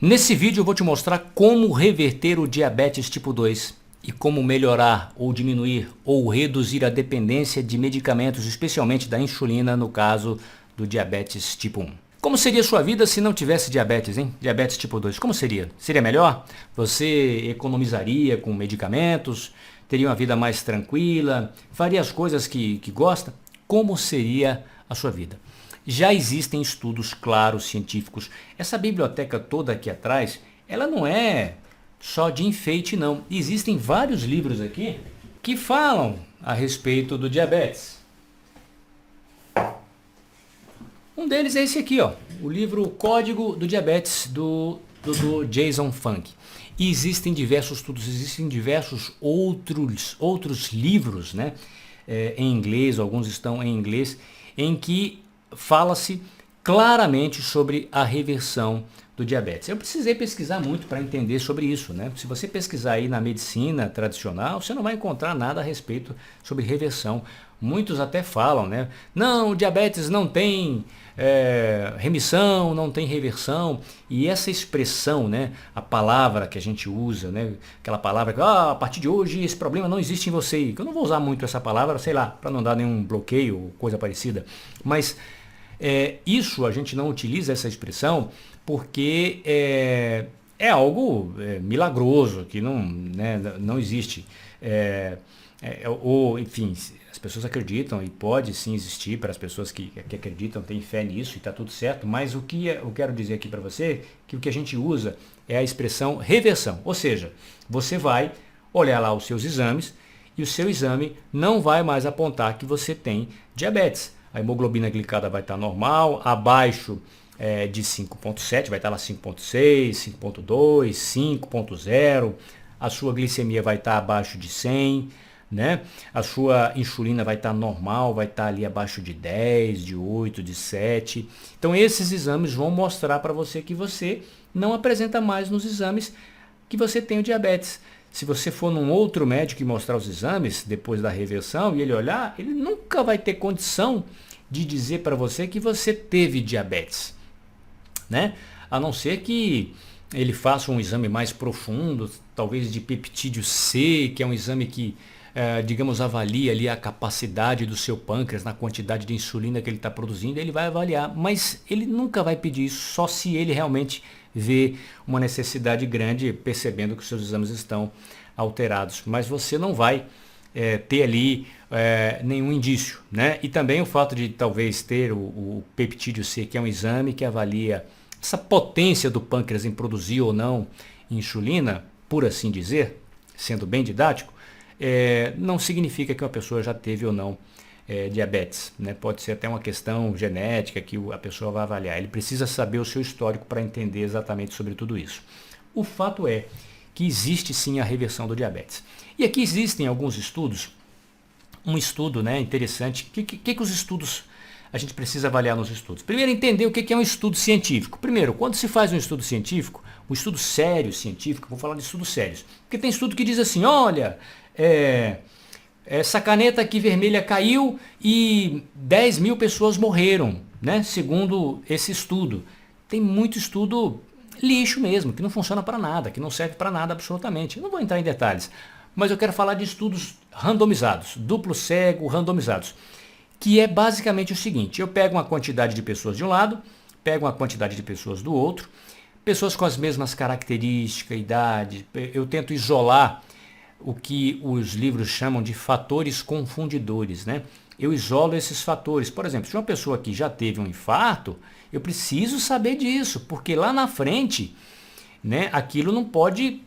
Nesse vídeo eu vou te mostrar como reverter o diabetes tipo 2 e como melhorar ou diminuir ou reduzir a dependência de medicamentos, especialmente da insulina no caso do diabetes tipo 1. Como seria a sua vida se não tivesse diabetes, hein? Diabetes tipo 2, como seria? Seria melhor? Você economizaria com medicamentos? Teria uma vida mais tranquila? Faria as coisas que gosta? Como seria a sua vida? Já existem estudos claros, científicos. Essa biblioteca toda aqui atrás, ela não é só de enfeite não. Existem vários livros aqui que falam a respeito do diabetes. Um deles é esse aqui, ó, o livro Código do Diabetes do Jason Funk. E existem diversos estudos, existem diversos outros livros, né, em inglês, alguns estão em inglês, em que fala-se claramente sobre a reversão do diabetes. Eu precisei pesquisar muito para entender sobre isso, né? Se você pesquisar aí na medicina tradicional, você não vai encontrar nada a respeito sobre reversão. Muitos até falam, né? Não, o diabetes não tem remissão, não tem reversão. E essa expressão, né? A palavra que a gente usa, né? Aquela palavra que a partir de hoje esse problema não existe em você. Eu não vou usar muito essa palavra, sei lá, para não dar nenhum bloqueio ou coisa parecida. Mas isso a gente não utiliza essa expressão porque é algo milagroso, que não, né, não existe. Ou, enfim, as pessoas acreditam e pode sim existir para as pessoas que acreditam, têm fé nisso e está tudo certo, mas o que eu quero dizer aqui para você é que o que a gente usa é a expressão reversão, ou seja, você vai olhar lá os seus exames e o seu exame não vai mais apontar que você tem diabetes. A hemoglobina glicada vai estar normal, abaixo de 5,7, vai estar lá 5,6, 5,2, 5,0. A sua glicemia vai estar abaixo de 100, né? A sua insulina vai estar normal, vai estar ali abaixo de 10, de 8, de 7. Então esses exames vão mostrar para você que você não apresenta mais nos exames que você tem o diabetes. Se você for num outro médico e mostrar os exames depois da reversão e ele olhar, ele nunca vai ter condição de dizer para você que você teve diabetes, né? A não ser que ele faça um exame mais profundo, talvez de peptídeo C, que é um exame que, digamos, avalia ali a capacidade do seu pâncreas na quantidade de insulina que ele está produzindo, ele vai avaliar, mas ele nunca vai pedir isso, só se ele realmente vê uma necessidade grande, percebendo que os seus exames estão alterados. Mas você não vai ter ali nenhum indício, né? E também o fato de talvez ter o peptídeo C, que é um exame que avalia essa potência do pâncreas em produzir ou não insulina, por assim dizer, sendo bem didático, não significa que uma pessoa já teve ou não diabetes, né? Pode ser até uma questão genética que a pessoa vai avaliar. Ele precisa saber o seu histórico para entender exatamente sobre tudo isso. O fato é que existe sim a reversão do diabetes. E aqui existem alguns estudos, um estudo, né, interessante. O que os estudos, a gente precisa avaliar nos estudos? Primeiro, entender o que é um estudo científico. Primeiro, quando se faz um estudo científico, um estudo sério científico, vou falar de estudos sérios, porque tem estudo que diz assim, olha, essa caneta aqui vermelha caiu e 10 mil pessoas morreram, né? Segundo esse estudo. Tem muito estudo lixo mesmo, que não funciona para nada, que não serve para nada absolutamente. Eu não vou entrar em detalhes, mas eu quero falar de estudos randomizados, duplo cego, randomizados, que é basicamente o seguinte: eu pego uma quantidade de pessoas de um lado, pego uma quantidade de pessoas do outro, pessoas com as mesmas características, idade, eu tento isolar o que os livros chamam de fatores confundidores, né? Eu isolo esses fatores. Por exemplo, se uma pessoa que já teve um infarto, eu preciso saber disso, porque lá na frente, né, aquilo não pode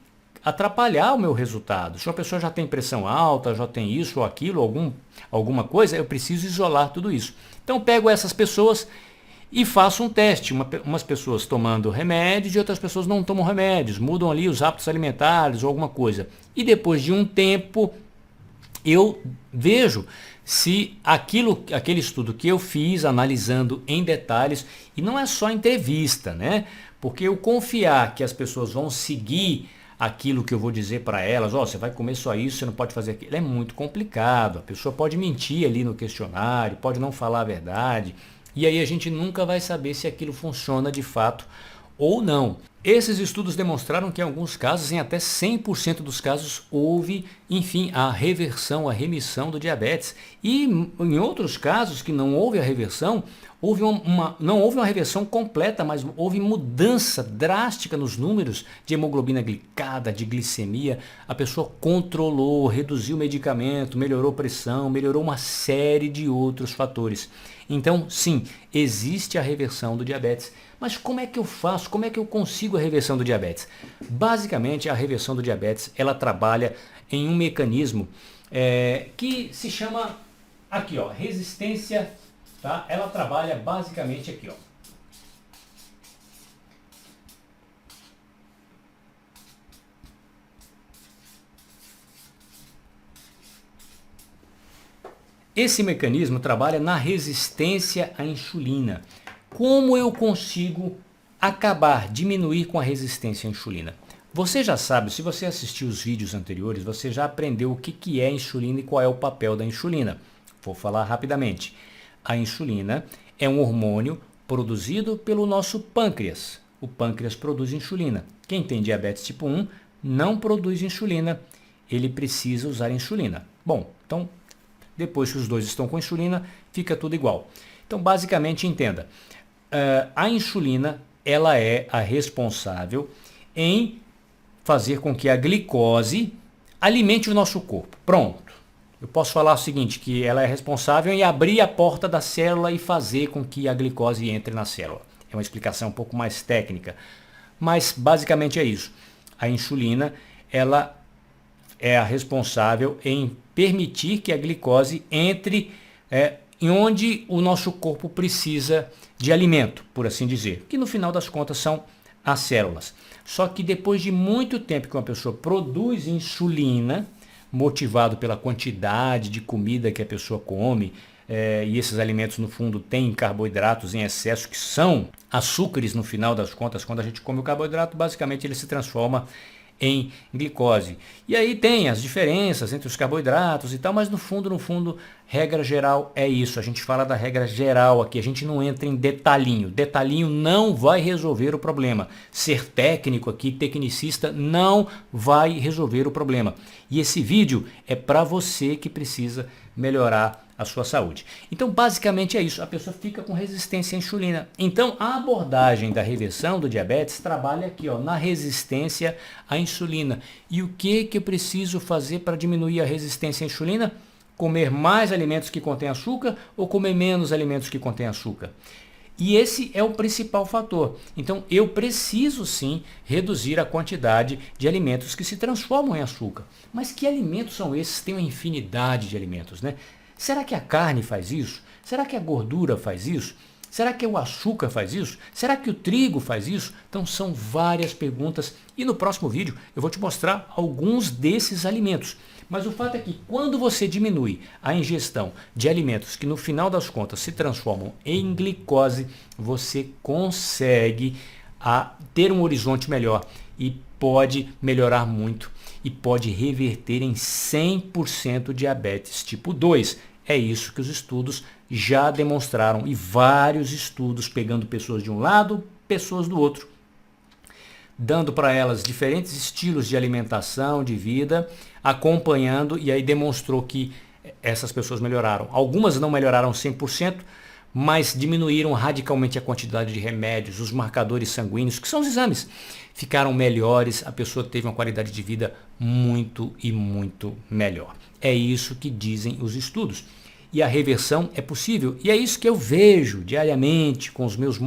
atrapalhar o meu resultado. Se uma pessoa já tem pressão alta, já tem isso ou aquilo, alguma coisa, eu preciso isolar tudo isso. Então, eu pego essas pessoas e faço um teste, umas pessoas tomando remédios e outras pessoas não tomam remédios, mudam ali os hábitos alimentares ou alguma coisa. E depois de um tempo, eu vejo se aquele estudo que eu fiz, analisando em detalhes, e não é só entrevista, né? Porque eu confiar que as pessoas vão seguir aquilo que eu vou dizer para elas, você vai comer só isso, você não pode fazer aquilo, é muito complicado. A pessoa pode mentir ali no questionário, pode não falar a verdade. E aí a gente nunca vai saber se aquilo funciona de fato ou não. Esses estudos demonstraram que em alguns casos, em até 100% dos casos, houve, enfim, a reversão, a remissão do diabetes. E em outros casos que não houve a reversão, não houve uma reversão completa, mas houve mudança drástica nos números de hemoglobina glicada, de glicemia. A pessoa controlou, reduziu o medicamento, melhorou pressão, melhorou uma série de outros fatores. Então, sim, existe a reversão do diabetes. Mas como é que eu faço? Como é que eu consigo a reversão do diabetes? Basicamente, a reversão do diabetes, ela trabalha em um mecanismo que se chama, aqui ó, resistência, tá? Ela trabalha basicamente aqui ó. Esse mecanismo trabalha na resistência à insulina. Como eu consigo acabar, diminuir com a resistência à insulina? Você já sabe, se você assistiu os vídeos anteriores, você já aprendeu o que é insulina e qual é o papel da insulina. Vou falar rapidamente. A insulina é um hormônio produzido pelo nosso pâncreas. O pâncreas produz insulina. Quem tem diabetes tipo 1 não produz insulina, ele precisa usar insulina. Bom, então depois que os dois estão com insulina, fica tudo igual. Então, basicamente, entenda. A insulina, ela é a responsável em fazer com que a glicose alimente o nosso corpo. Pronto. Eu posso falar o seguinte, que ela é responsável em abrir a porta da célula e fazer com que a glicose entre na célula. É uma explicação um pouco mais técnica, mas basicamente é isso. A insulina, ela é a responsável em permitir que a glicose entre em onde o nosso corpo precisa de alimento, por assim dizer, que no final das contas são as células. Só que depois de muito tempo que uma pessoa produz insulina, motivado pela quantidade de comida que a pessoa come, e esses alimentos no fundo têm carboidratos em excesso, que são açúcares no final das contas. Quando a gente come o carboidrato, basicamente ele se transforma em glicose. E aí tem as diferenças entre os carboidratos e tal, mas no fundo, regra geral é isso. A gente fala da regra geral aqui, a gente não entra em detalhinho. Detalhinho não vai resolver o problema. Ser técnico aqui, tecnicista, não vai resolver o problema. E esse vídeo é para você que precisa melhorar a sua saúde. Então, basicamente é isso. A pessoa fica com resistência à insulina. Então, a abordagem da reversão do diabetes trabalha aqui, ó, na resistência à insulina. E o que eu preciso fazer para diminuir a resistência à insulina? Comer mais alimentos que contêm açúcar ou comer menos alimentos que contêm açúcar? E esse é o principal fator. Então, eu preciso sim reduzir a quantidade de alimentos que se transformam em açúcar. Mas que alimentos são esses? Tem uma infinidade de alimentos, né? Será que a carne faz isso? Será que a gordura faz isso? Será que o açúcar faz isso? Será que o trigo faz isso? Então são várias perguntas e no próximo vídeo eu vou te mostrar alguns desses alimentos. Mas o fato é que quando você diminui a ingestão de alimentos que no final das contas se transformam em glicose, você consegue ter um horizonte melhor e pode melhorar muito e pode reverter em 100% diabetes tipo 2. É isso que os estudos já demonstraram, e vários estudos pegando pessoas de um lado, pessoas do outro, dando para elas diferentes estilos de alimentação, de vida, acompanhando, e aí demonstrou que essas pessoas melhoraram. Algumas não melhoraram 100%, mas diminuíram radicalmente a quantidade de remédios, os marcadores sanguíneos, que são os exames, ficaram melhores, a pessoa teve uma qualidade de vida muito e muito melhor. É isso que dizem os estudos. E a reversão é possível, e é isso que eu vejo diariamente com os meus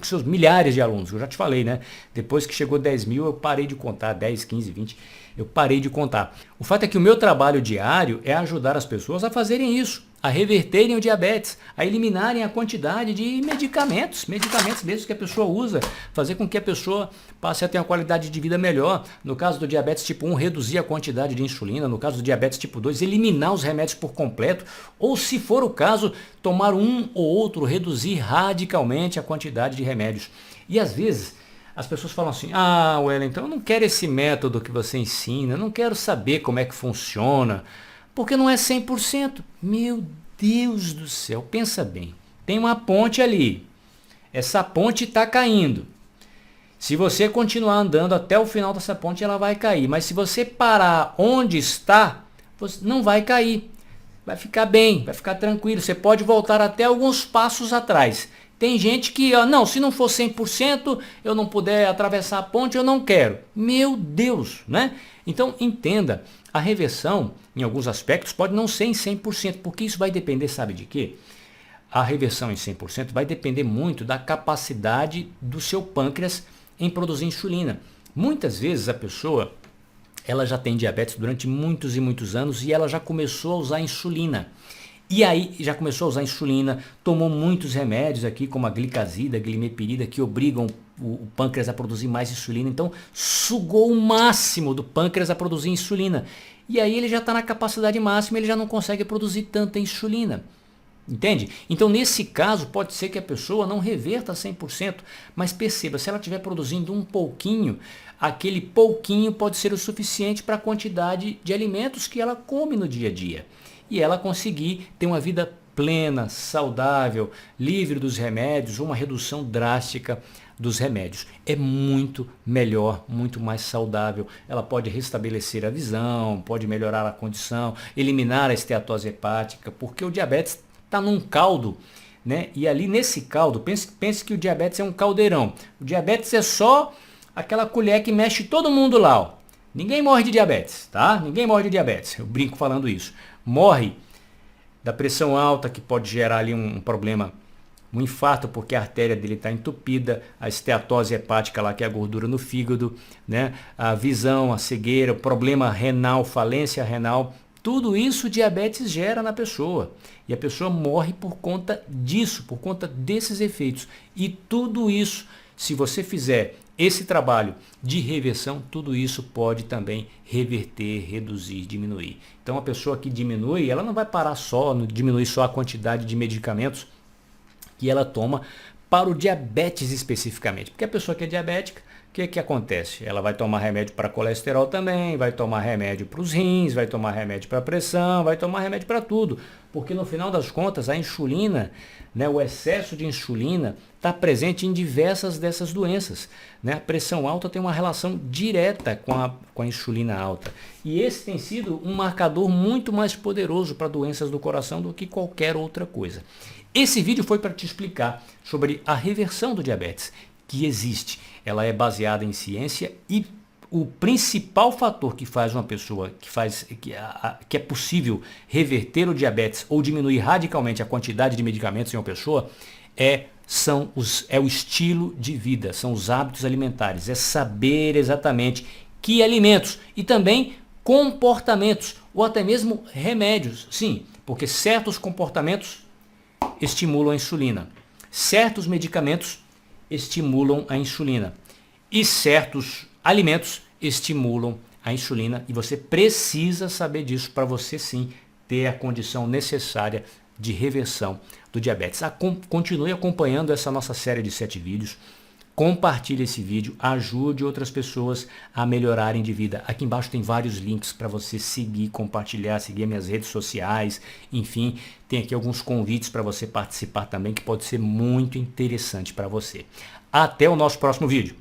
seus milhares de alunos. Eu já te falei, né? Depois que chegou 10 mil, eu parei de contar, 10, 15, 20, eu parei de contar. O fato é que o meu trabalho diário é ajudar as pessoas a fazerem isso, a reverterem o diabetes, a eliminarem a quantidade de medicamentos mesmo que a pessoa usa, fazer com que a pessoa passe a ter uma qualidade de vida melhor. No caso do diabetes tipo 1, reduzir a quantidade de insulina. No caso do diabetes tipo 2, eliminar os remédios por completo. Ou, se for o caso, tomar um ou outro, reduzir radicalmente a quantidade de remédios. E às vezes as pessoas falam assim: ah, Wellington, eu não quero esse método que você ensina, eu não quero saber como é que funciona, porque não é 100%. Meu Deus do céu, pensa bem. Tem uma ponte ali. Essa ponte está caindo. Se você continuar andando até o final dessa ponte, ela vai cair. Mas se você parar onde está, você não vai cair. Vai ficar bem, vai ficar tranquilo. Você pode voltar até alguns passos atrás. Tem gente que, não, se não for 100%, eu não puder atravessar a ponte, eu não quero. Meu Deus, né? Então, entenda, a reversão, em alguns aspectos, pode não ser em 100%, porque isso vai depender, sabe de quê? A reversão em 100% vai depender muito da capacidade do seu pâncreas em produzir insulina. Muitas vezes a pessoa, ela já tem diabetes durante muitos e muitos anos e ela já começou a usar insulina. E aí já começou a usar insulina, tomou muitos remédios aqui, como a glicazida, a glimepirida, que obrigam o pâncreas a produzir mais insulina. Então sugou o máximo do pâncreas a produzir insulina. E aí ele já está na capacidade máxima, ele já não consegue produzir tanta insulina. Entende? Então, nesse caso, pode ser que a pessoa não reverta 100%, mas perceba, se ela estiver produzindo um pouquinho, aquele pouquinho pode ser o suficiente para a quantidade de alimentos que ela come no dia a dia. E ela conseguir ter uma vida plena, saudável, livre dos remédios, uma redução drástica dos remédios. É muito melhor, muito mais saudável. Ela pode restabelecer a visão, pode melhorar a condição, eliminar a esteatose hepática, porque o diabetes está num caldo, né? E ali nesse caldo, pense que o diabetes é um caldeirão. O diabetes é só aquela colher que mexe todo mundo lá, ó. Ninguém morre de diabetes, tá? Ninguém morre de diabetes. Eu brinco falando isso. Morre da pressão alta, que pode gerar ali um problema, um infarto, porque a artéria dele está entupida, a esteatose hepática lá, que é a gordura no fígado, né? A visão, a cegueira, o problema renal, falência renal. Tudo isso o diabetes gera na pessoa. E a pessoa morre por conta disso, por conta desses efeitos. E tudo isso, se você fizer esse trabalho de reversão, tudo isso pode também reverter, reduzir, diminuir. Então a pessoa que diminui, ela não vai parar só, não diminui só a quantidade de medicamentos que ela toma para o diabetes especificamente. Porque a pessoa que é diabética, o que acontece? Ela vai tomar remédio para colesterol também, vai tomar remédio para os rins, vai tomar remédio para pressão, vai tomar remédio para tudo. Porque no final das contas a insulina, né, o excesso de insulina está presente em diversas dessas doenças. Né? A pressão alta tem uma relação direta com a insulina alta. E esse tem sido um marcador muito mais poderoso para doenças do coração do que qualquer outra coisa. Esse vídeo foi para te explicar sobre a reversão do diabetes, que existe. Ela é baseada em ciência e o principal fator que faz uma pessoa, que é possível reverter o diabetes ou diminuir radicalmente a quantidade de medicamentos em uma pessoa, é o estilo de vida, são os hábitos alimentares, é saber exatamente que alimentos e também comportamentos ou até mesmo remédios. Sim, porque certos comportamentos estimulam a insulina, certos medicamentos estimulam a insulina e certos alimentos estimulam a insulina, e você precisa saber disso para você sim ter a condição necessária de reversão do diabetes. Continue acompanhando essa nossa série de 7 vídeos, compartilhe esse vídeo, ajude outras pessoas a melhorarem de vida. Aqui embaixo tem vários links para você seguir, compartilhar, seguir minhas redes sociais, enfim, tem aqui alguns convites para você participar também, que pode ser muito interessante para você. Até o nosso próximo vídeo.